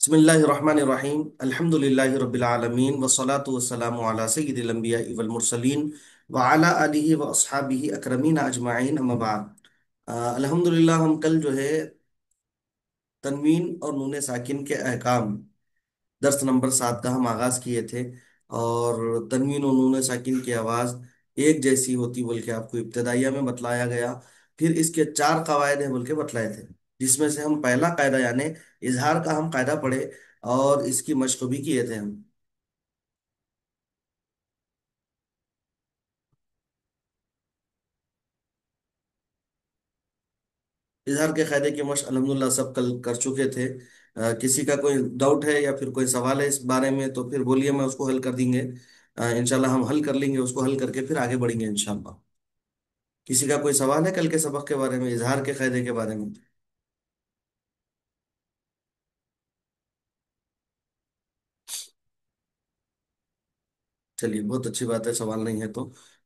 बिस्मिल्लाहिर्रहमानिर्रहीम अल्हम्दुलिल्लाहि रब्बिल आलमीन वस्सलातु वस्सलामु अला सय्यिदिल अंबिया'i वल मुरसलीन व अला आलिहि व अस्हाबिहि अकरमीन अजमाइन अम्मा बाद। अल्हम्दुलिल्लाह हम कल जो है तनवीन और नून साकिन के अहकाम दर्स नंबर 7 का हम आगाज किए थे। और तनवीन और नून साकिन की आवाज एक जैसी होती बोल के आपको इब्तदाइया में बतलाया गया। फिर इसके 4 कवायद हैं बोल के बतलाए थे, जिसमें से हम पहला कायदा यानी इजहार का हम कायदा पढ़े और इसकी मश्क भी किए थे हम। इजहार के कायदे की मश्क अल्हम्दुलिल्लाह सब कल कर चुके थे। किसी का कोई डाउट है या फिर कोई सवाल है इस बारे में तो फिर बोलिए, मैं उसको हल कर देंगे। इंशाल्लाह हम हल कर लेंगे, उसको हल करके फिर आगे बढ़ेंगे इंशाल्लाह। किसी का कोई सवाल है कल के सबक के बारे में, इजहार के कायदे के बारे में? चलिए, बहुत अच्छी बात है, सवाल नहीं है तो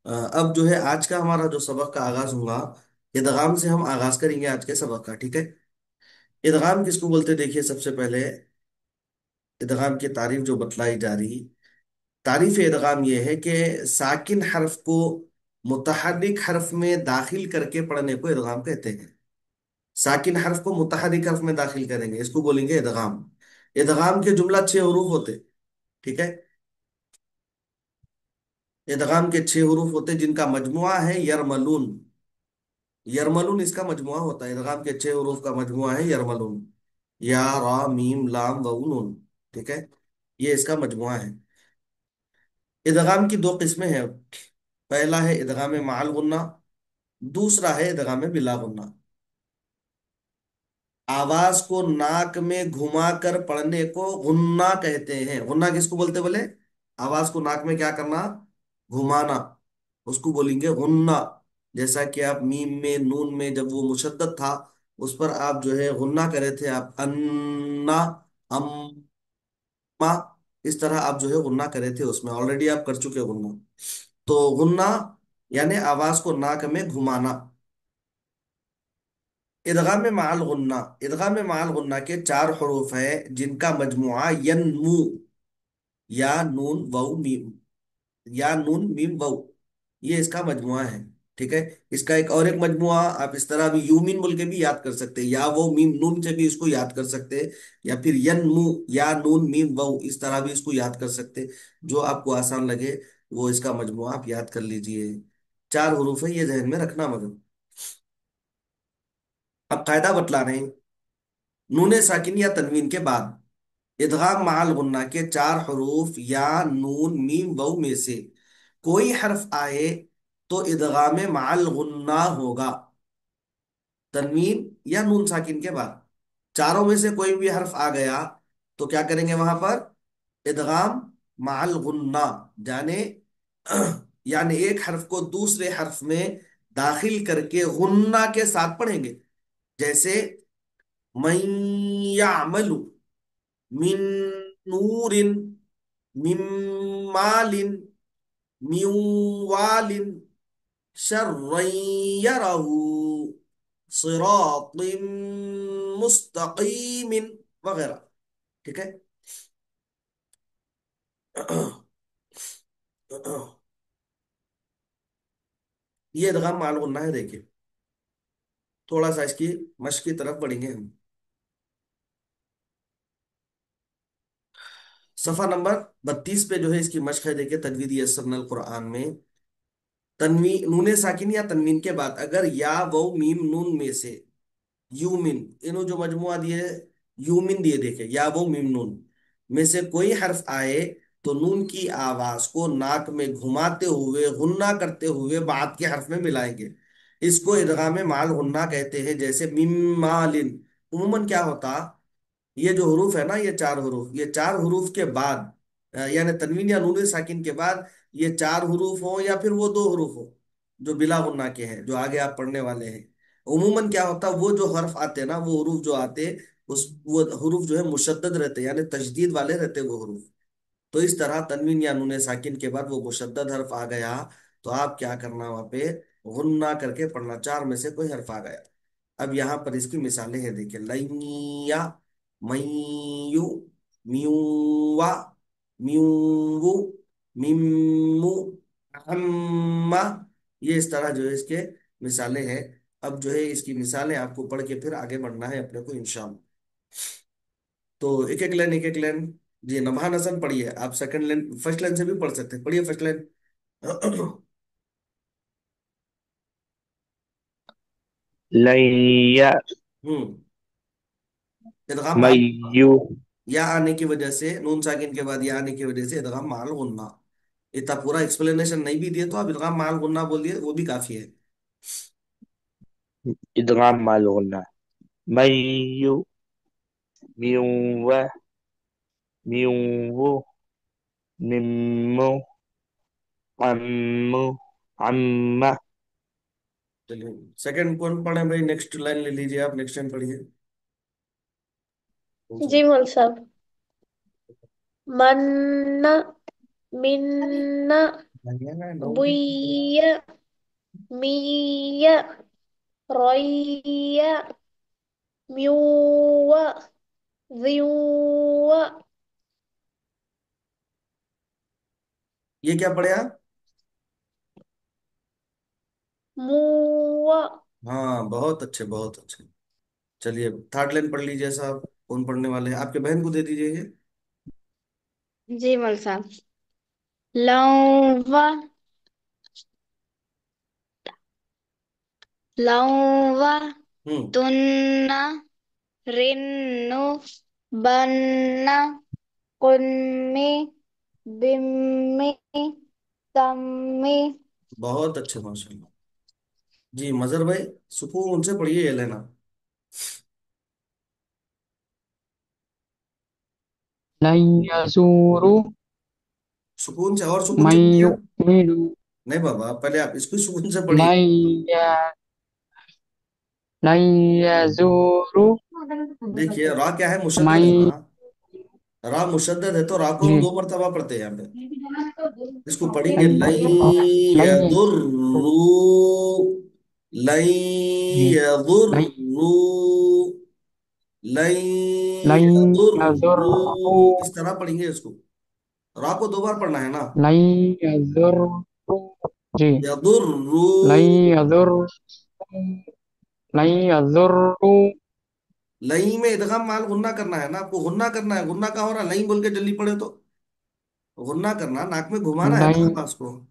अब जो है आज का हमारा जो सबक का आगाज होगा, इदगाम से हम आगाज करेंगे आज के सबक का, ठीक है। इदगाम किसको बोलते हैं? देखिए, सबसे पहले इदगाम की तारीफ जो बतलाई जा रही, तारीफ इदगाम ये है कि साकिन हर्फ को मुतहर्रिक हर्फ में दाखिल करके पढ़ने को इदगाम कहते हैं। साकिन हर्फ को मुतहर्रिक हर्फ में दाखिल करेंगे, इसको बोलेंगे इदगाम। इदगाम के जुमला 6 हरूफ होते, ठीक है। इदगाम के 6 हरूफ होते जिनका मजमुआ है यरमलून। यरमलून इसका मजमुआ होता है, इदगाम के 6 हरूफ का मजमुआ है यरमलून। या रा मीम लाम वाउ नून, ठीक है। ये इसका मजमुआ है। इदगाम की दो किस्में हैं। पहला है इदगाम माल गुन्ना, दूसरा है इदगाम बिला गुन्ना। आवाज को नाक में घुमाकर पढ़ने को गुन्ना कहते हैं। गुन्ना किसको बोलते बोले? आवाज को नाक में क्या करना? घुमाना, उसको बोलेंगे गुन्ना। जैसा कि आप मीम में नून में जब वो मुशद्दद था, उस पर आप जो है गुन्ना करे थे, आप अन्ना अम्मा, इस तरह आप जो है गुन्ना करे थे, उसमें ऑलरेडी आप कर चुके गुन्ना। तो गुन्ना यानी आवाज को नाक में घुमाना। इदगाम माल गुन्ना, इदगाम माल गुन्ना के 4 हरूफ है जिनका मजमुआ यन्मु, या नून वाउ मीम, या नून मीम वाउ, ये इसका मजमुआ है, ठीक है। इसका एक और एक मजमुआ आप इस तरह भी यूमिन बोल के भी याद कर सकते हैं, या वो मीम नून से भी इसको याद कर सकते हैं, या फिर यन्मु या नून मीम वाउ इस तरह भी इसको याद कर सकते हैं। जो आपको आसान लगे वो इसका मजमुआ आप याद कर लीजिए। 4 हरूफ है, ये जहन में रखना। मगर अब कायदा बतला रहे हैं। नूने साकिन या तनवीन के बाद इदगाम माल गुन्ना के 4 हरूफ या नून मीम वाउ में से कोई हर्फ आए तो इदगाम माल गुन्ना होगा, तनवीन या नून साकिन के बाद। चारों में से कोई भी हर्फ आ गया तो क्या करेंगे वहां पर? इदगाम माल गुन्ना, जाने यानी एक हर्फ को दूसरे हर्फ में दाखिल करके गुन्ना के साथ पढ़ेंगे। जैसे मैं यामलु मिन नूरिन मिन मालिन मिन वालिन शर्रन यरहु सिरातिन मुस्तकीमिन वगैरह, ठीक है। ये इदगाम माल गुन्ना है। देखिए, थोड़ा सा इसकी मश्क की तरफ बढ़ेंगे हम। सफा नंबर 32 पे जो है इसकी मश्क है। देखिए, तजवीद यस्सरनल कुरान में तनवी नूने साकिन या तनवीन के बाद अगर या वो मीम नून में से यूमिन, इन्हों जो मजमुआ दिए यूमिन दिए, देखे या वो मीम नून में से कोई हर्फ आए तो नून की आवाज को नाक में घुमाते हुए गुन्ना करते हुए बाद के हर्फ में मिलाएंगे। इसको इदगाम माल गुन्ना कहते हैं। जैसे मिम मालिन, उमूमन क्या होता, ये जो हरूफ है ना, ये 4 हरूफ, ये 4 हरूफ के बाद यानी तनवीन या नून साकिन के बाद ये 4 हरूफ हो या फिर वो 2 हरूफ हो जो बिला गुन्ना के हैं, जो आगे आप पढ़ने वाले हैं। उमूमन क्या होता, वो जो हर्फ आते हैं ना, वो हरूफ जो आते, उस वो हरूफ जो है मुशद्दद रहते, यानी तशदीद वाले रहते वो हरूफ। तो इस तरह तनवीन या नून साकिन के बाद वो मुशद्दद हर्फ आ गया तो आप क्या करना, वहां पे गुन्ना करके पढ़ना। 4 में से कोई हर्फ आ गया। अब यहाँ पर इसकी मिसालें हैं, देखिए, लैया, मयू, म्यूवा, म्यूवु, मिम्मु, अम्मा। ये इस तरह जो है इसके मिसालें हैं। अब जो है इसकी मिसालें आपको पढ़ के फिर आगे बढ़ना है अपने को इंशाल्लाह। तो एक एक लाइन, एक एक लाइन। जी, नबहान हसन पढ़िए आप, सेकंड लाइन फर्स्ट लाइन से भी पढ़ सकते हैं, पढ़िए फर्स्ट लाइन। لن हम्म। इदगाम माल, يميو या आने की वजह से, नून साकिन के बाद या आने की वजह से इदगाम माल गुन्ना। इतना पूरा एक्सप्लेनेशन नहीं भी दिए तो आप इदगाम माल गुन्ना बोल दिए वो भी काफी है। إدغام مع الغنى ميو ميو ميو ميمو عمو عمة चलिए सेकंड कौन पढ़े भाई, नेक्स्ट लाइन ले लीजिए आप, नेक्स्ट लाइन पढ़िए। कौन सा? जी मौलवी साहब। मन, मिन्न, बुय्य, मिय्य, रय्य, म्युव्व, ज़िव्व, ये क्या पढ़े आप? मुव्व। हाँ बहुत अच्छे, बहुत अच्छे। चलिए थर्ड लाइन पढ़ लीजिए साहब, कौन पढ़ने वाले हैं, आपके बहन को दे दीजिए ये। जी मौलवी साहब। लौव, लौव, हम्म। तुन्न, रिन्न, बन्न, कुन्मि, बिम्मि, तम्मि। बहुत अच्छे माशाल्लाह। जी मजहर भाई, सुकून से पढ़िए ये लेना। لن يزوروا सुकून से, और सुकून من से पढ़िए। يؤمنوا नहीं बाबा, पहले आप इसको सुकून से पढ़िए। لن ي- لن يزوروا देखिए रा क्या है, मुशद्दद है من ना। रा मुशद्दद है तो रा को हम जी दो मर्तबा पढ़ते हैं यहाँ पे। इसको पढ़ेंगे لن लई لن यदुर्रू, लई जी لن यदुर्रू, लई لن यदुर्रू। يضروا इस तरह पढ़ेंगे इसको। रा को दो बार पढ़ना है ना। لن يضروا जी यदुर्रू। لن يضروا لن يضروا लई में इदगाम माल गुन्ना करना है ना आपको, गुन्ना करना है। गुन्ना का हो रहा, लई बोल के जल्दी पढ़े तो। गुन्ना करना, नाक में घुमाना है ना لن आवाज को।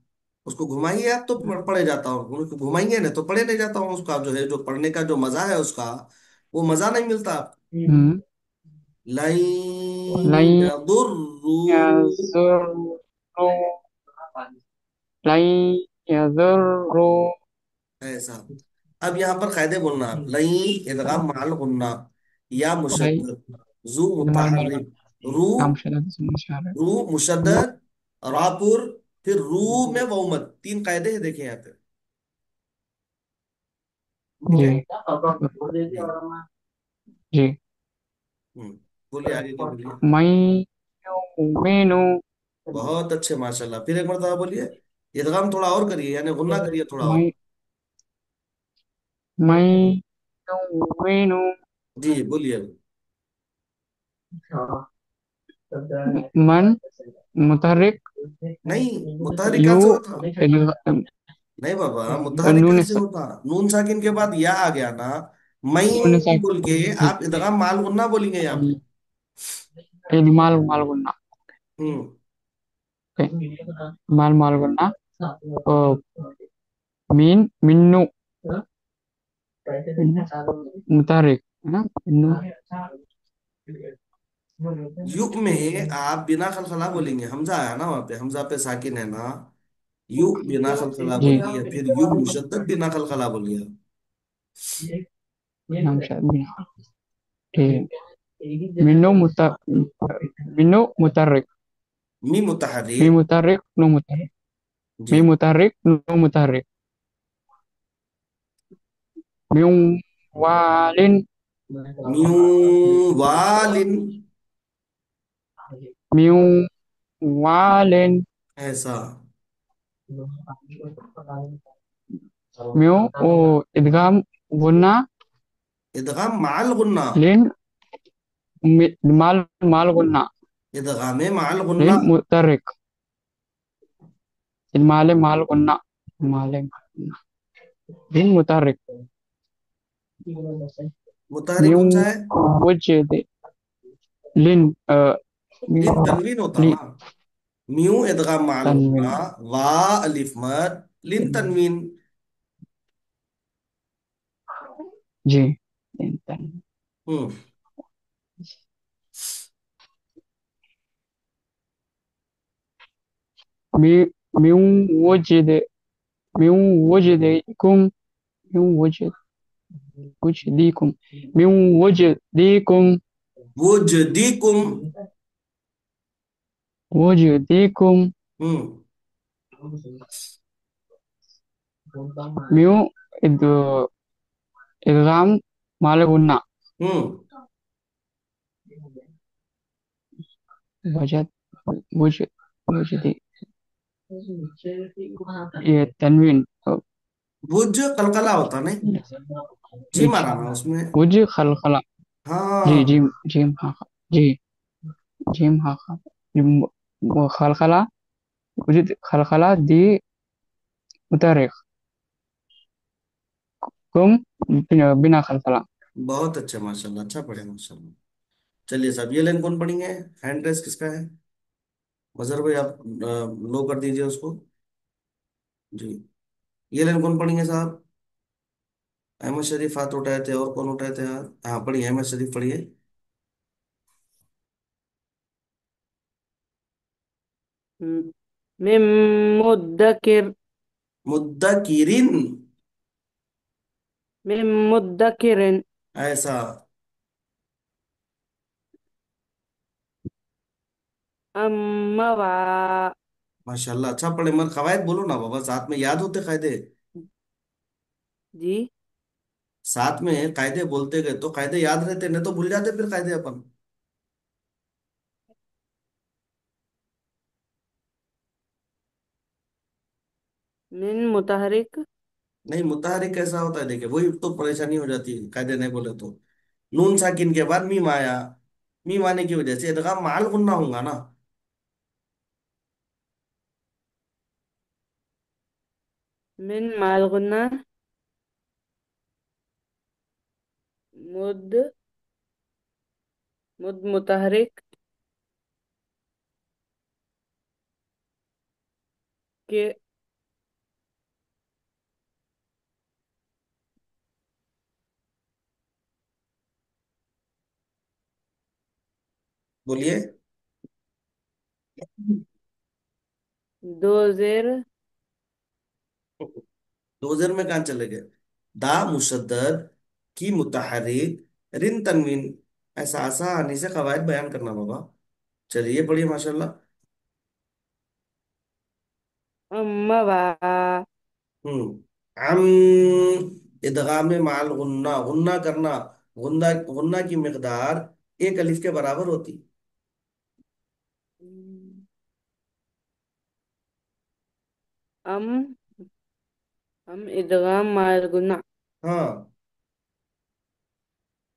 उसको घुमाइए आप तो पढ़े जाता हूँ, उसको घुमाएंगे ना तो पढ़े नहीं जाता हूँ। उसका जो है, जो पढ़ने का जो मजा है उसका, वो मजा नहीं मिलता आपको। लाई لن यदुर्रू। يضروا لن يضروا ऐसा। अब यहाँ पर कायदे बोलना आप, लई इदगाम माल गुन्ना, या لن मुशद्दद, जू المال मुतहर्रिक, रू, نعم شهادة المشاهدة रू मुशद्दद, रापुर, फिर रू में वौमद, तीन कायदे हैं देखें यहाँ पे। ठीक है। जी जी। जी हम्म। बोलिए आगे क्या, बोलिए। मैं يؤمن बहुत अच्छे माशाल्लाह, फिर एक मरतबा बोलिए। इदगाम थोड़ा और करिए, यानी गुन्ना करिए थोड़ा और। मैं मैं يؤمن जी बोलिए। من متحرك नहीं, मुतहरिक यू कैसे होता? ال- नहीं बाबा, मुतहरिक नून कैसे होता? नून साकिन के बाद या आ गया ना, नून मई बोल के जी आप इदगाम माल गुन्ना बोलेंगे यहाँ पे। ఇది మాల్గొన్న हम्म। మాల్గొన్న మీన్ మిన్ను मुतारिक है ना मिन्नु युग में आप बिना खलखला बोलेंगे, हमजा आया ना वहां पे, हमजा पे साकिन है ना। युग बिना खलखला जी बोलिए, या फिर युग मुशद्दद बिना खलखला बोलिए। नाम शायद भी ठीक मिन्नु मुता मिन्नु मुतारिक मी मी मुतहरिक। मुतारिक नो मुतारिक मी जी। मुतारिक नो मुतारिक मिन वालिन म्यू वालिन। मिन वालिन ऐसा। म्यू ओ इदगाम गुन्ना इदगाम माल गुन्ना। लिन माल माल गुन्ना इदगाम माल गुन्ना। रिन मुतहरिक, इदमाले माल गुन्ना, माले रिन मुतहरिक, मुतहरिक म्यू कौन सा है? वजद, लिन लिन म्यू तनवीन होता ली ना। म्यू इदगाम माल तनवीन, गुन्ना, वा अलिफ मद, लिन तनवीन। जी लिन तनवीन, हम्म। म्यू म्यू वजद, म्यू वजदिकुम, म्यू वजद वजदीकुम, म्यू वजदीकुम, वो जदीकुम। वजदीकुम, हम्म। म्यू इद इदगाम माल गुन्ना, हम्म। वजद वजद वजदी, ये तनवीन बुज कलकला होता नहीं। जी मारा ना उसमें। वज खलखला, जी हाँ। जी जिम हाँ हाँ, जी जिम हाँ हाँ, जिम वो खलखला, वजद खलखला दी मुतहरिक, कुम बिना बिना खलखला। बहुत अच्छा माशाल्लाह, अच्छा पढ़े माशाल्लाह। चलिए साहब, ये लाइन कौन पढ़ेंगे? हैंड रेस किसका है? मजहर भाई आप लो कर दीजिए उसको। जी। ये लाइन कौन पढ़ेंगे साहब? अहमद शरीफ हाथ उठाए थे, और कौन उठाए थे हाथ? हाँ पढ़िए, अहमद शरीफ पढ़िए। मिम मुद्दकिर, मुद्दकिरिन। मिम मुद्दकिरिन, ऐसा। अम्मवा, माशाल्लाह, अच्छा पढ़े। मगर कवायद बोलो ना बाबा, साथ में याद होते कायदे। जी, साथ में कायदे बोलते गए तो कायदे याद रहते, नहीं तो भूल जाते फिर कायदे अपन। मिन मुतहरिक, नहीं, मुतहरिक कैसा होता है? देखिए वही तो परेशानी हो जाती है कायदे नहीं बोले तो। नून साकिन के बाद मीम आया, मीम आने की वजह से इदगाम माल गुन्ना होगा ना। मिन माल गुन्ना, मुद मुद मुतहरिक के, बोलिए। दो जेर, दो जेर में कहाँ चले गए? दा मुशद्दद, की मुतहरिक, रिन तनवीन। ऐसा आसानी से कवायद बयान करना बाबा। चलिए पढ़िए माशाल्लाह। अम्मवा, अम, इदगाम में माल गुन्ना, गुन्ना करना। गुन्ना, गुन्ना की मिकदार एक अलिफ के बराबर होती। अम अम इदगाम माल गुन्ना, हाँ।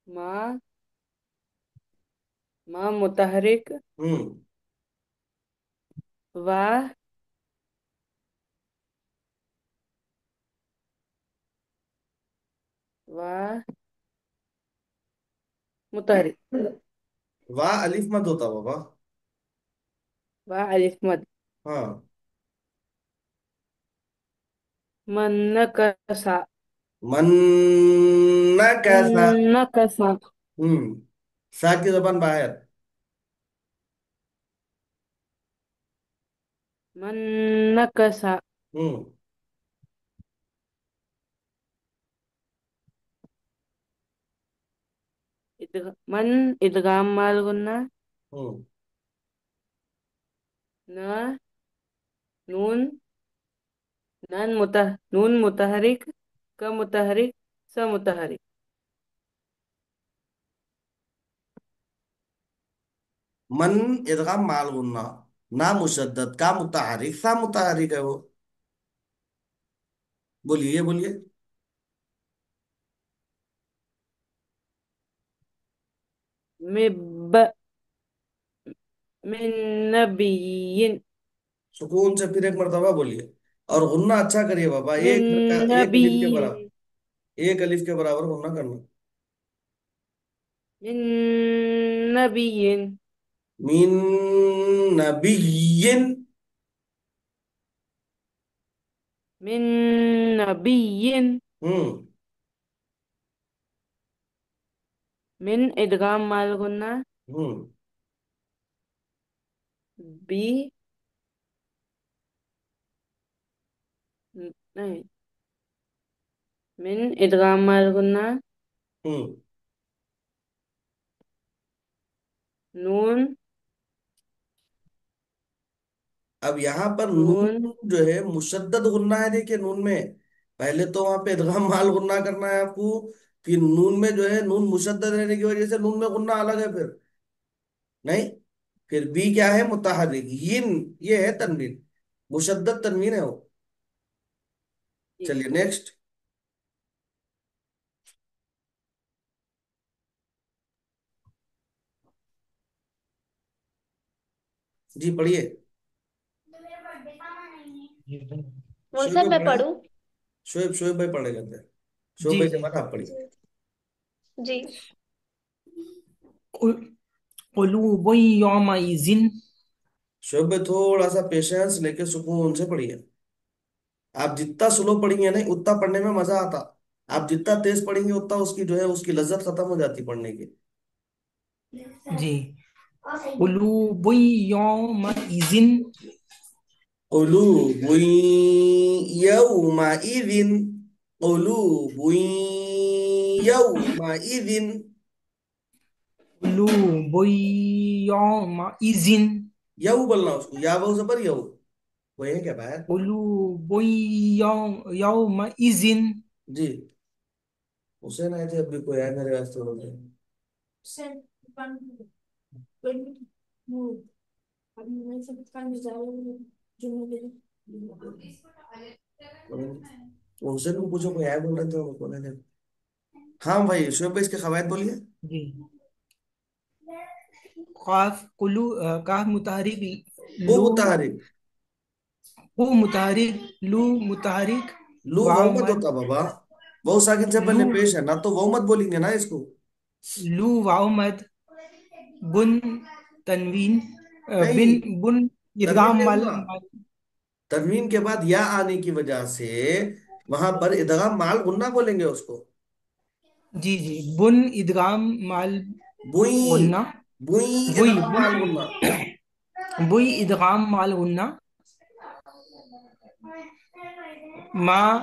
मा मा मुतहरिक, हम्म। वा वा मुतहरिक, वाह अलिफ मत होता बाबा। वा अलिफ मद, हाँ। मन नकसा, मन कैसा। नकसा, हम्म। सा की जबान बाहर। मन नकसा, हम्म। मन इदगाम माल गुन्ना, हम्म। न नून नून मुतहरिक, क मुतहरिक, स मुतहरिक, मन इदगाम माल गुन्ना, ना मुशद्दद, का मुतहरिक, सा मुतहरिक है वो। बोलिए बोलिए। मिब من नबी सुकून से फिर एक मर्तबा बोलिए। और गुन्ना अच्छा करिए बाबा, من एक का एक नबी अलिफ के बराबर, एक अलिफ के बराबर गुन्ना करना। من नबी मीन नबिय्यिन। من नबी हम्म। من इदगाम माल गुन्ना हम्म। बी नहीं, من इदगाम माल गुन्ना हम्म। नून अब यहाँ पर नून नून जो है मुशद्दद गुन्ना है, देखिए नून में। पहले तो वहां पे इदगाम माल गुन्ना करना है आपको, फिर नून में जो है नून मुशद्दद रहने की वजह से नून में गुन्ना अलग है फिर। नहीं, फिर बी क्या है, मुतहर्रिक यिन, ये है तनवीन, मुशद्दद तनवीन है वो। जी। चलिए नेक्स्ट। जी पढ़िए। वो शोएब सब भाई मैं पढ़े। पढ़ूं? शोएब भाई पढ़े जाते हैं। शोएब जी भाई के जी। बाद आप पढ़िए। जी। कुलूब यौमइज़िन शोएब भाई थोड़ा सा पेशेंस लेके सुकून से पढ़िए। आप जितना स्लो पढ़ेंगे नहीं उतना पढ़ने में मजा आता। आप जितना तेज पढ़ेंगे उतना उसकी जो है उसकी लज्जत खत्म हो जाती पढ़ने की। जी। कुलूब यौमइज़िन قلوب يومئذ قلوب يومئذ कुलूब यौमइज़िन यऊ बोलना उसको, या वो जबर यऊ, वही है क्या बात। कुलूब यौमइज़िन जी। हुसैन आए थे, अभी कोई आया मेरे वास्ते बोल रहे हैं। हुसैन को पूछो कोई आया बोल रहे थे, वो बोले थे। हाँ भाई शोएब भाई इसके कवायद बोलिए। जी। काफ काफ मुतारिक वो लू मुताहरिक। वो मुतारिक लू मुतारिक लू वाव वो मत मद होता बाबा, वो साकिन से लू पहले पेश है ना, तो वो मत बोलेंगे ना इसको। लू वाव मद बुन तनवीन नहीं, बिन बुन तनवीन इदगाम नहीं मल होगा। तनवीन के बाद या आने की वजह से वहां पर इदगाम माल गुन्ना बोलेंगे उसको। जी जी बुन इदगाम माल बुई, गुन्ना बुई बुई इदगाम बुन माल गुन्ना। बुई इदगाम माल गुन्ना मा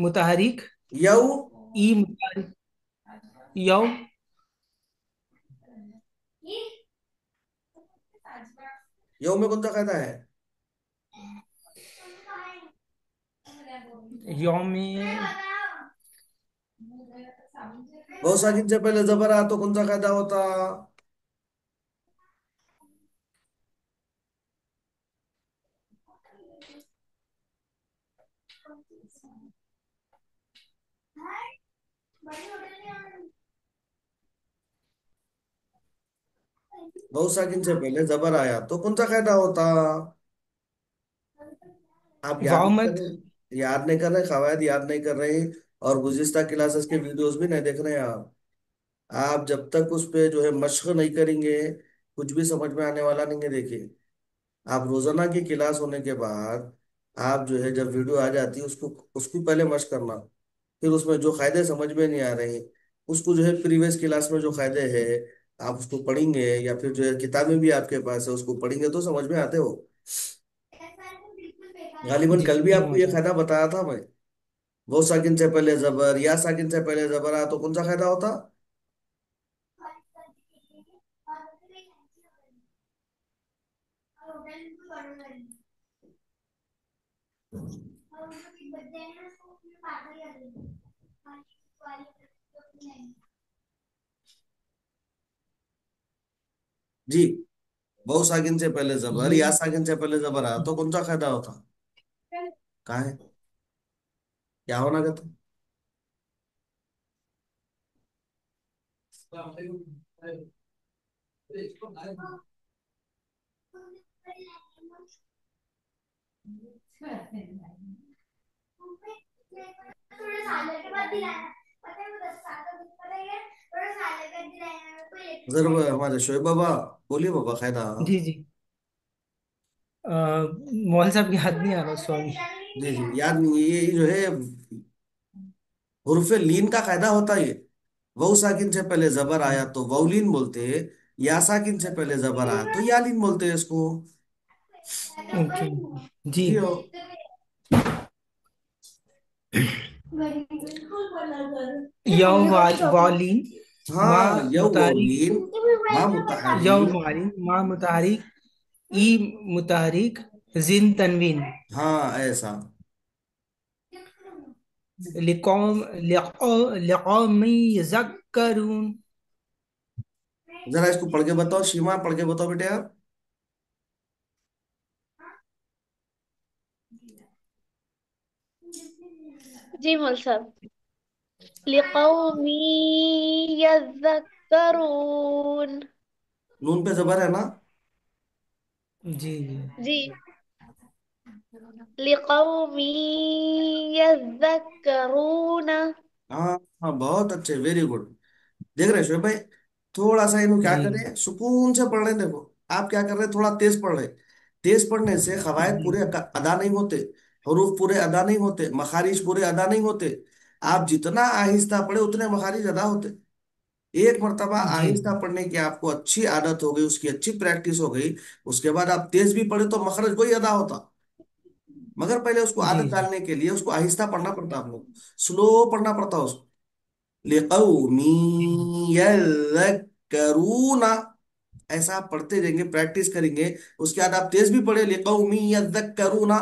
मुताहरिक यऊ, ई मुताहरिक यौ यऊ में कौन सा कायदा है। यौ में बहुत साकिन से पहले जबर आ तो कौन सा कायदा होता। बहुत साकिन से पहले जबर आया तो कौन सा कायदा होता। आप याद वाव नहीं कर मद रहे, याद नहीं कर रहे, कवायद याद नहीं कर रहे, और गुज़िश्ता क्लासेस के वीडियोस भी नहीं देख रहे हैं आप जब तक उस पे जो है मश्क नहीं करेंगे कुछ भी समझ में आने वाला नहीं है। देखिए, आप रोजाना की क्लास होने के बाद आप जो है जब वीडियो आ जाती है उसको उसको पहले मश्क करना, फिर उसमें जो कायदे समझ में नहीं आ रहे उसको जो है प्रीवियस क्लास में जो कायदे हैं आप उसको पढ़ेंगे, या फिर जो है किताबें भी आपके पास है उसको पढ़ेंगे तो समझ में आते हो। गालिबन जी कल भी जी आपको ये माशा कायदा बताया था मैं। वो साकिन से पहले जबर या साकिन से पहले जबर आ तो कौन सा कायदा होता। जी। बहु साकिन से पहले जबर ये या साकिन से पहले जबर आ तो कौन सा कायदा होता। कहाँ है, क्या होना कहता। जरूर हमारे शोएब बाबा, बोलिए बाबा कायदा। जी जी। मोहन साहब की याद नहीं आ रहा, सॉरी। जी जी, याद नहीं, ये जो है हुर्फे लीन का कायदा होता है ये। वाउ साकिन से पहले जबर आया तो वाउलीन बोलते हैं, या साकिन से पहले जबर आया तो यालीन बोलते हैं इसको। ओके। जी। जी हो। वालिन मा हाँ, यव मुतारिक। वाउलीन माँ मुतहरी। वालिन मा मुतारिक, ई मुतारिक, जिन तनवीन। हाँ ऐसा। लिकौम लिकौम यज़क्करून। जरा इसको पढ़ के बताओ, शीमा पढ़ के बताओ बेटे आप। जी मौल साहब। लिकौमी यज़्ज़क्करून। नून पे जबर है ना। जी जी जी। लिकौमी यज़्ज़क्करून। हाँ हाँ, बहुत अच्छे, वेरी गुड। देख रहे शोएब भाई, थोड़ा सा इन्हें क्या जी करें, सुकून से पढ़ रहे हैं। देखो आप क्या कर रहे हैं, थोड़ा तेज पढ़ रहे हैं। तेज पढ़ने से कवायद जी पूरे अदा नहीं होते, हरूफ पूरे अदा नहीं होते, मखारिज पूरे अदा नहीं होते। आप जितना आहिस्ता पढ़े उतने मखारिज अदा होते। एक मर्तबा जी आहिस्ता पढ़ने की आपको अच्छी आदत हो गई, उसकी अच्छी प्रैक्टिस हो गई, उसके बाद आप तेज भी पढ़े तो मखरज वही अदा होता। मगर पहले उसको जी आदत जी डालने के लिए उसको आहिस्ता पढ़ना पड़ता, आप लोग स्लो पढ़ना पड़ता उसको। लिकौमी यذكرون, ऐसा आप पढ़ते जाएंगे, प्रैक्टिस करेंगे। उसके बाद आप तेज भी पढ़े लिकौमी यذكرون,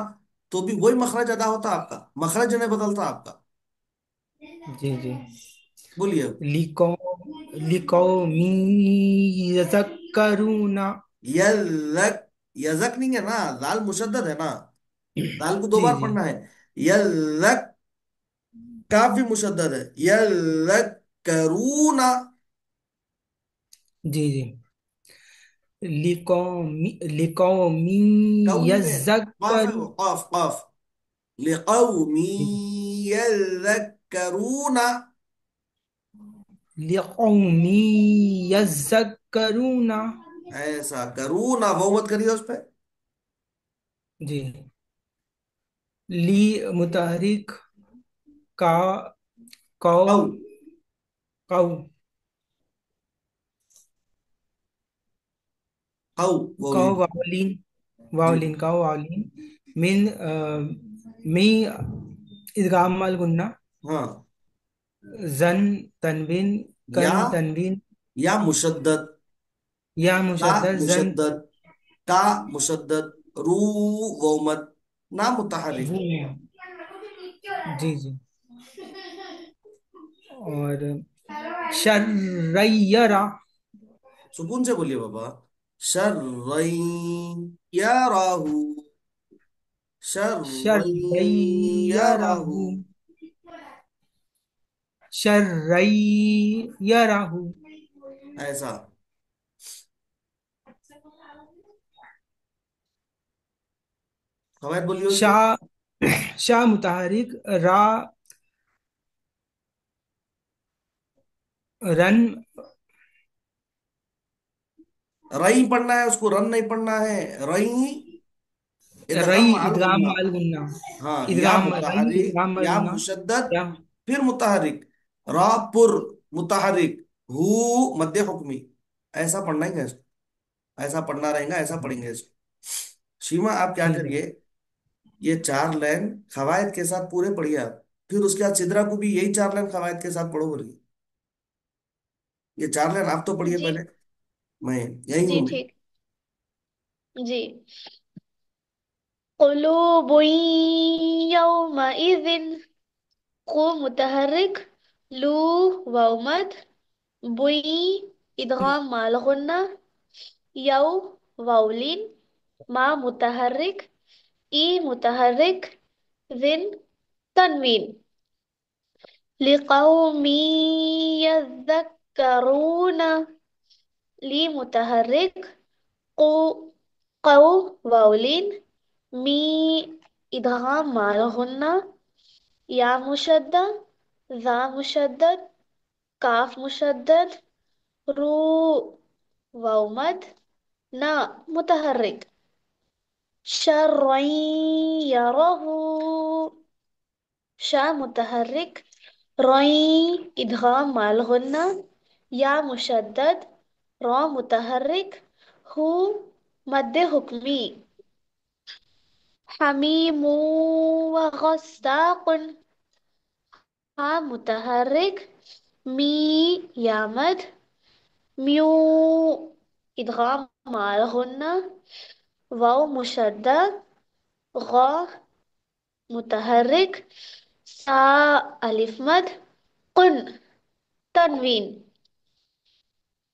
तो भी वही मखरज अदा होता आपका, मखरज नहीं बदलता आपका। जी जी। बोलिए। लिकौ लिकौमी यज़क्करून। यज़क, यज़क नहीं है ना, दाल मुशद्दद है ना, दाल को दो जी बार जी पढ़ना है। यज़क, काफ भी मुशद्दद है, यذكرون। जी जी। लिकौमी कौमी पे काफ है, यज़क्करून। वो काफ काफ। लिकौमी यذكرون। लिकौमी यज़क्करून। ऐसा करूँ ना, वो मत करिए उस पे। जी। ली मुतहरिक का कौ कौ, कौ कौ कौ बोलिए। वालिन जी। वालिन कौ वालिन मिन मी इदगाम अल गुन्ना। हाँ। जन तनवीन या, कन तनवीन। या मुशद्दद, या का मुशद्दद जन। मुशद्दद, का मुशद्दद, रू वो मत, ना वो मुतहरिक। जी जी। और शर्रयरा। सुकून से बोलिए बाबा। शर्रई याराहू, शर्रई याराहू। शर्रयराहु। शर्रयराहु। ऐसा। कवायद बोलिए उसके। शाह शाह मुतहरिक रा रन। रई पढ़ना है उसको, रन नहीं पढ़ना है। रई इदगाम रई माल इदगाम गुन्ना। माल गुन्ना। हाँ, या इदगाम रई मुतहरिक, इदगाम माल या गुन्ना। मुशद्दद, या फिर मुतहरिक, रापुर मुतहरिक, हु मध्य हुक्मी। ऐसा पढ़ना ही है इसको, ऐसा पढ़ना रहेगा, ऐसा पढ़ेंगे इसको। शीमा आप क्या ठीक है। करिए, ये चार लाइन कवायद के साथ पूरे पढ़िए आप। फिर उसके बाद सिदरा को भी यही चार लाइन कवायद के साथ पढ़ो बोलिए। ये चार लाइन आप तो पढ़िए जी पहले, मैं यही जी हूँ मैं। ठीक। जी। कुलूबुन यौमइज़िन। कु मुतहरिक, लू वाव मद, बुई इदगाम माल गुन्ना, यौ वाउलिन, मा मुतहरिक, ई मुतहरिक, जिन तनवीन। लिकौमी यذكرون। ली मुतहरिक, कु قو واولين، مي إدغام مع الغنة، يا مشدد، ذا مشدد، كاف مشدد، رو واو مد، نا متحرك. شرعي يره، شا متحرك، ري إدغام مع الغنة، يا مشدد، را متحرك، هو مد حكمي. حميم وغساق، ها متحرك، مي يا مد، ميو إدغام مع الغنة، واو مشدد، غا متحرك، سا ألف مد، قن تنوين.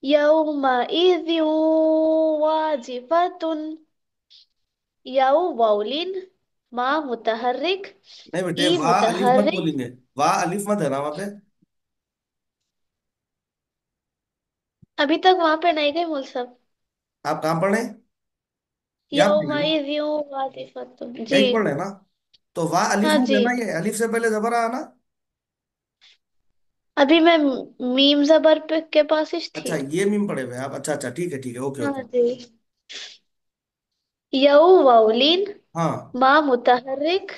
يومئذ واجفة، يو واولين، ما متحرك، नहीं बेटे, ई वाह अलिफ मत متحرك. बोलेंगे, वाह अलिफ मत है ना वहां पे। अभी तक वहां पे नहीं गए मूल सब। आप कहाँ पढ़े? यहाँ पढ़े ना? यौमइज़ वाजिफतुन, जी। यही पढ़े ना? तो वाह अलिफ हाँ मत है जी। ना, ये अलिफ से पहले जबर आया ना। अभी मैं मीम जबर पे के पास ही अच्छा, थी। ये मीम पढ़े हुए आप, अच्छा अच्छा, ठीक है ठीक है, ओके हाँ ओके। जी। यौ वाउलिन, हाँ। मा मुतहर्रिक,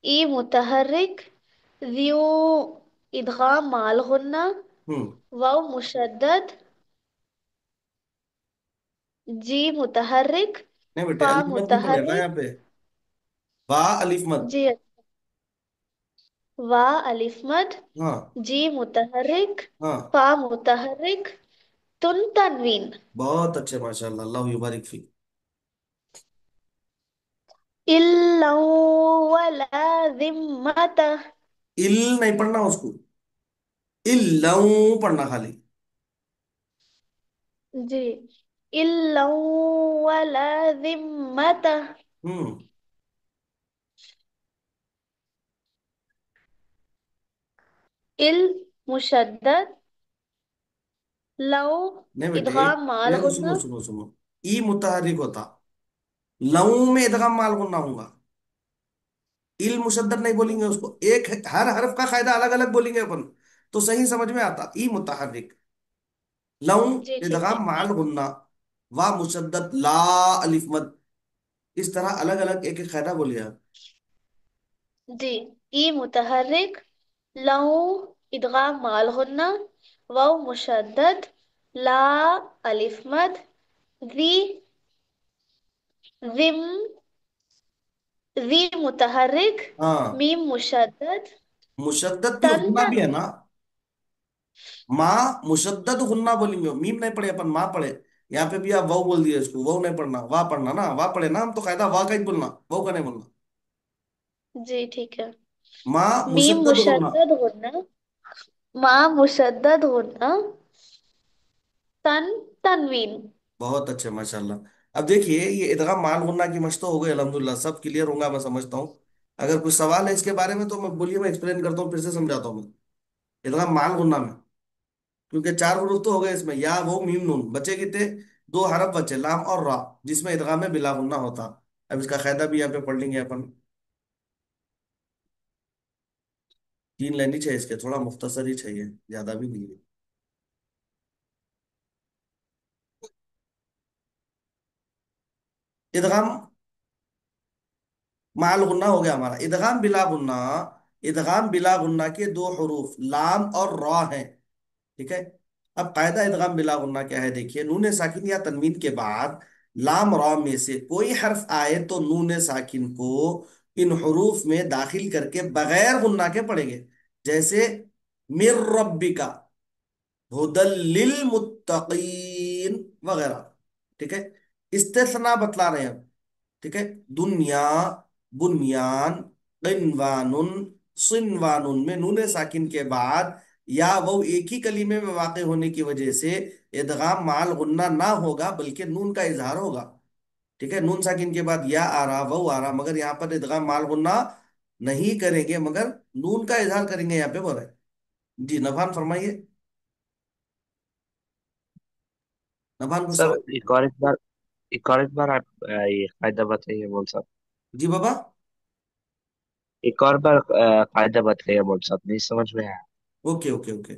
ई मुतहर्रिक, ذيو إدغام مع الغنة، हम्म। واو مشدد، जी متحرك، नहीं बेटे, फा अलिफ मत नहीं पढ़े ना متحرك, यहाँ पे, वाह अलिफ मत। जी। वा अलिफ मद, हाँ जी मुतहर्रिक, हाँ, फा मुतहर्रिक, तुन तनवीन। बहुत अच्छे, माशाल्लाह, अल्लाह युबारिक फी। इल्ला वला जिम्मता, इल नहीं पढ़ना उसको, इल्लऊ पढ़ना खाली। जी। इल्ला वला जिम्मता, हम्म। इल मुशद्दद, लौ नहीं बेटे, इदगाम माल देखो सुनो गुन्ना। सुनो सुनो, ई मुतहरिक होता, लऊ में इदगाम माल गुन्ना होगा, इल मुशद्दद नहीं बोलेंगे उसको, एक हर हरफ का कायदा अलग अलग बोलेंगे अपन, तो सही समझ में आता। ई मुतहरिक, लऊ जी ठीक है। इदगाम माल गुन्ना, वा मुशद्दद, ला अलिफ मद, इस तरह अलग अलग एक एक कायदा बोलिए आप। जी। ई मुतहर्रिक, लौ इदगाम माल गुन्ना, वाव मुशद्दद, ला अलिफ मद, ذي ذم ذي متحرك، हाँ, मीम मुशद्दद, मुशद्दद भी तन गुन्ना भी है तनवीन। ना, माँ मुशद्दद गुन्ना बोलेंगे, मीम नहीं पढ़े अपन, माँ पढ़े। यहाँ पे भी आप वाव बोल दिए, इसको वाव नहीं पढ़ना, वाह पढ़ना ना, वाह पढ़े ना, हम तो कायदा वाह का ही बोलना, वाव का नहीं बोलना। जी ठीक है। माँ मीम मुशद्दद गुन्ना। मुशद्दद गुन्ना, मा मुशद्दद गुन्ना, तन तनवीन। बहुत अच्छे, माशाल्लाह। अब देखिए, ये इदगाम माल गुन्ना की मश्क तो हो गई, अल्हम्दुलिल्लाह सब क्लियर होगा मैं समझता हूँ। अगर कुछ सवाल है इसके बारे में तो मैं बोलिए, मैं एक्सप्लेन करता हूँ, फिर से समझाता हूँ मैं। इदगाम माल गुन्ना में, क्योंकि चार हुरूफ तो हो गए इसमें, या वो मीम नून बचे कितने, दो हरफ बचे, लाम और रा, जिसमें इदगाम में बिला गुन्ना होता। अब इसका कायदा भी यहाँ पे पढ़ लेंगे अपन। तीन लाइन ही चाहिए इसके, थोड़ा मुख्तसर ही चाहिए, ज्यादा भी नहीं है। इदगाम माल गुन्ना हो गया हमारा। इदगाम बिला गुन्ना, इदगाम बिला गुन्ना के दो हरूफ लाम और रा हैं, ठीक है। अब कायदा इदगाम बिला गुन्ना क्या है, देखिए, नून साकिन या तनवीन के बाद लाम रा में से कोई हर्फ आए तो नून साकिन को इन हरूफ में दाखिल करके बगैर गुन्ना के पढ़ेंगे। जैसे मिर रब्बिका, हुदल लिल मुत्तकीन, वगैरह, ठीक है। इस्तिस्ना बतला रहे हैं हम, ठीक है। दुनिया, बुनियान, क़िनवानुन, सिनवानुन में नून साकिन के बाद या वो एक ही कलीमे में वाक़ होने की वजह से इदगाम माल गुन्ना ना होगा, बल्कि नून का इजहार होगा, ठीक है। नून साकिन के बाद या आ रहा, वो आ रहा, मगर यहाँ पर इदगाम माल गुन्ना नहीं करेंगे, मगर नून का इजहार करेंगे, यहाँ पे बोल रहे हैं। जी नभान फरमाइए, नभान कुछ सर सवाल। एक और, एक बार एक और बार आप ये कायदा बताइए मौलवी साहब। जी बाबा। एक और बार कायदा बताइए मौलवी साहब, नहीं समझ में आया। Okay okay okay.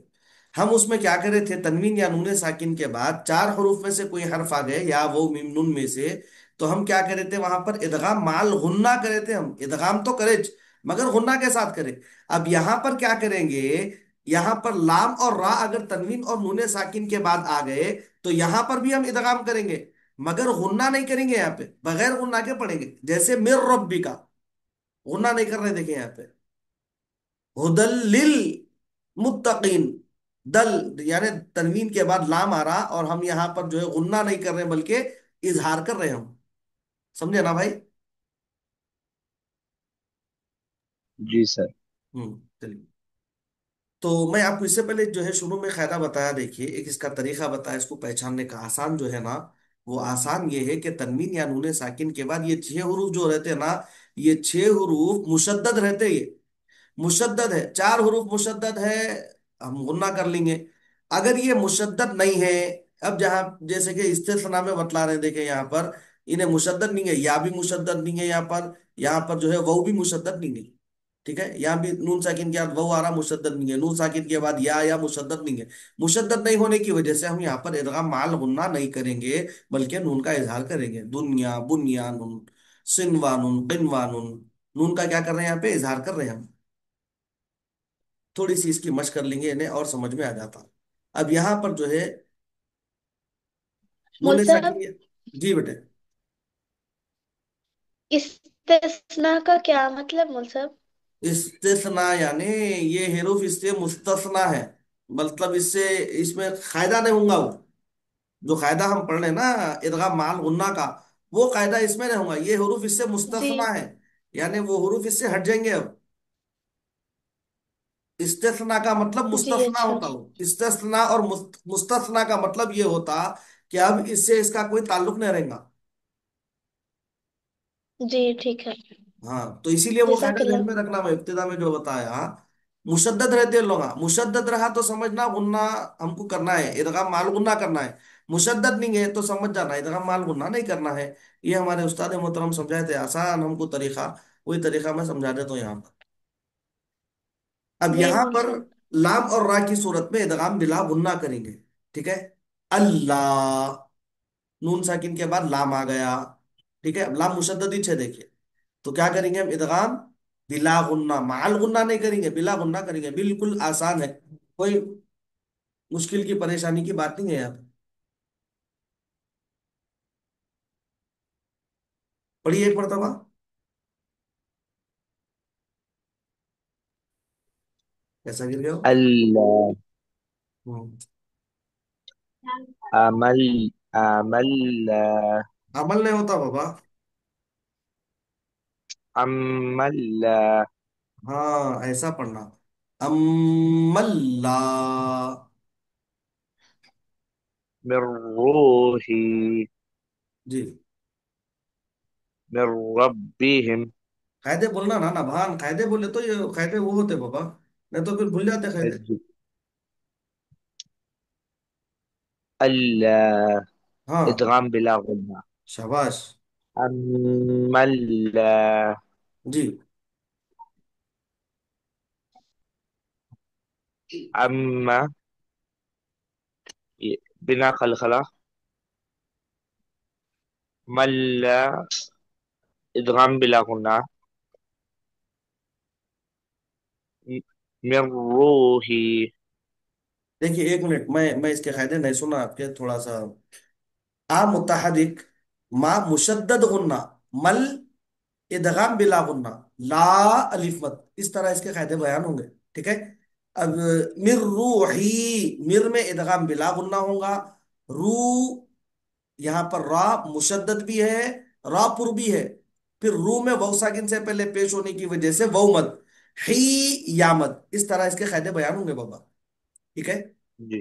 हम उसमें क्या करे थे, तनवीन या नूने साकिन के बाद चार हरूफ में से कोई हर्फ आ गए, या वो मीम नून में से, तो हम क्या करे थे वहां पर, इदगाम माल गुन्ना करे थे। हम इदगाम तो करे, मगर गुन्ना के साथ करें। अब यहां पर क्या करेंगे, यहां पर लाम और रा अगर तनवीन और नूने साकिन के बाद आ गए, तो यहां पर भी हम इदगाम करेंगे, मगर गुन्ना नहीं करेंगे। यहाँ पे बगैर गुन्ना के पढ़ेंगे, जैसे मिर रब्बी का गुन्ना नहीं कर रहे, देखें यहाँ पे, हुदल लिल मुत्तकीन। दल यानी तनवीन के बाद लाम आ रहा, और हम यहां पर जो है गुन्ना नहीं कर रहे बल्कि इजहार कर रहे हैं हम। समझे ना भाई? जी सर। चलिए। तो मैं आपको इससे पहले जो है शुरू में कायदा बताया, देखिए एक इसका तरीका बताया, इसको पहचानने का आसान जो है ना, वो आसान ये है कि तनवीन या नूने साकिन के बाद ये छह हरूफ जो रहते हैं ना, ये छह हरूफ मुशद्दद रहते हैं। ये मुशद्दद है, चार हुरूफ मुशद्दद है, हम गुन्ना कर लेंगे। अगर ये मुशद्दद नहीं है, अब जहां जैसे कि इस्तिस्ना में बतला रहे हैं, देखें यहाँ पर इन्हें मुशद्दद नहीं है, या भी मुशद्दद नहीं है यहाँ पर जो है वो भी मुशद्दद नहीं है। ठीक है, यहाँ भी नून साकिन के बाद वो आ रहा, मुशद्दद नहीं है। नून साकिन के बाद या मुशद्दद नहीं है। मुशद्दद नहीं होने की वजह से हम यहाँ पर इदगाम माल गुन्ना नहीं करेंगे, बल्कि नून का इजहार करेंगे। दुनिया बुनिया नून, सिनवानुन किनवानुन, नून का क्या कर रहे हैं यहाँ पे, इजहार कर रहे हैं हम। थोड़ी सी इसकी मशक कर लेंगे इन्हें और समझ में आ जाता। अब यहां पर जो है मौलवी नूने साहब, साकिन, जी बेटे। इस्तिस्ना का क्या मतलब मौलवी साहब? इस्तिस्ना यानी ये हरूफ इससे मुस्तस्ना है, मतलब इससे, इसमें कायदा नहीं होगा वो। जो कायदा हम पढ़ रहे हैं ना इदगाम माल गुन्ना का, वो कायदा इसमें नहीं होगा। ये हरूफ इससे जी मुस्तस्ना है, यानी वो हरूफ इससे हट जाएंगे अब। इस्तिस्ना का मतलब जी, मुस्तस्ना अच्छा। होता हो, इस्तिस्ना और मुस्तस्ना का मतलब ये होता कि अब इससे इसका कोई ताल्लुक नहीं रहेगा। जी ठीक है। हाँ, तो इसीलिए वो कायदा ध्यान जज़ाकल्लाह। में रखना, मैं इब्तिदा में जो बताया, मुशद्दद रहते लोग, मुशद्दद रहा तो समझना गुन्ना हमको करना है, इदगाम माल गुन्ना करना है। मुशद्दद नहीं है तो समझ जाना इदगाम माल गुन्ना नहीं करना है। ये हमारे उस्ताद मोहतरम समझाए थे, आसान हमको तरीका, वही तरीका मैं समझा देता हूँ यहाँ पर। अब जी यहाँ मौलवी पर साहब। लाम और रा की सूरत में इदगाम बिला गुन्ना करेंगे। ठीक है, अल्लाह, नून साकिन के बाद लाम आ गया। ठीक है, अब लाम मुशद्दद ही है, देखिए। तो क्या करेंगे हम, इदगाम बिला गुन्ना, माल गुन्ना नहीं करेंगे, बिला गुन्ना करेंगे। बिल्कुल आसान है, कोई मुश्किल की परेशानी की बात नहीं है यहाँ पे। पढ़िए एक मरतबा। कैसा गिर गया हो? अल्लाह। हम्म। अमल। अमल। अमल नहीं होता बाबा। अमल। हाँ, ऐसा पढ़ना, अम्मल्ला। मिर रूही। जी। मिर रब्बिहिम। कायदे बोलना ना, ना भान कायदे बोले तो ये कायदे वो होते बाबा, नहीं तो फिर भूल जाते कायदे। अल्लाह। हाँ, इदगाम बिला गुन्ना। शाबाश। अमल। जी। अम्मा। ये बिना खलखला। मल्ला। इदगाम बिला गुन्ना। मिर रूही। देखिए एक मिनट, मैं इसके कायदे नहीं सुना आपके, थोड़ा सा। आ मुतहरिक, मा मुशद्दद गुन्ना, मल इदगाम बिला गुन्ना, ला अलिफ मत, इस तरह इसके कायदे बयान होंगे। ठीक है। अब मिर रूही, मिर में इदगाम बिला गुन्ना होगा। रू, यहाँ पर रा मुशद्दद भी है, रा पुर भी है। फिर रू में वाव साकिन से पहले पेश होने की वजह से वाव मद, ही या मद, इस तरह इसके कायदे बयान होंगे बाबा। ठीक है। जी।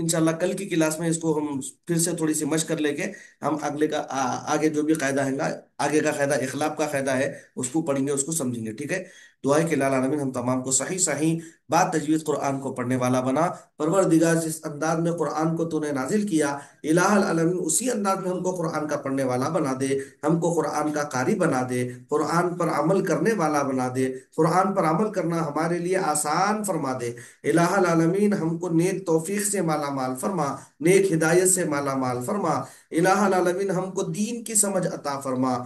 इंशाल्लाह कल की क्लास में इसको हम फिर से थोड़ी सी मशक कर लेके, हम अगले का आगे जो भी कायदा है, आगे का कायदा इखलाब का कायदा है, उसको पढ़ेंगे, उसको समझेंगे। ठीक है। دعا ہے کہ الہ العالمین ہم تمام کو صحیح صحیح بات تجوید قرآن کو پڑھنے والا بنا۔ پروردگار جس انداز میں قرآن کو تو نے نازل کیا، الہ العالمین اسی انداز میں ہم کو قرآن کا پڑھنے والا بنا دے، ہم کو قرآن کا قاری بنا دے، قرآن پر عمل کرنے والا بنا دے، قرآن پر عمل کرنا ہمارے لیے آسان فرما دے۔ الہ العالمین ہم کو نیک توفیق سے مالا مال فرما، نیک ہدایت سے مالا مال فرما۔ الہ العالمین ہم کو دین کی سمجھ عطا فرما،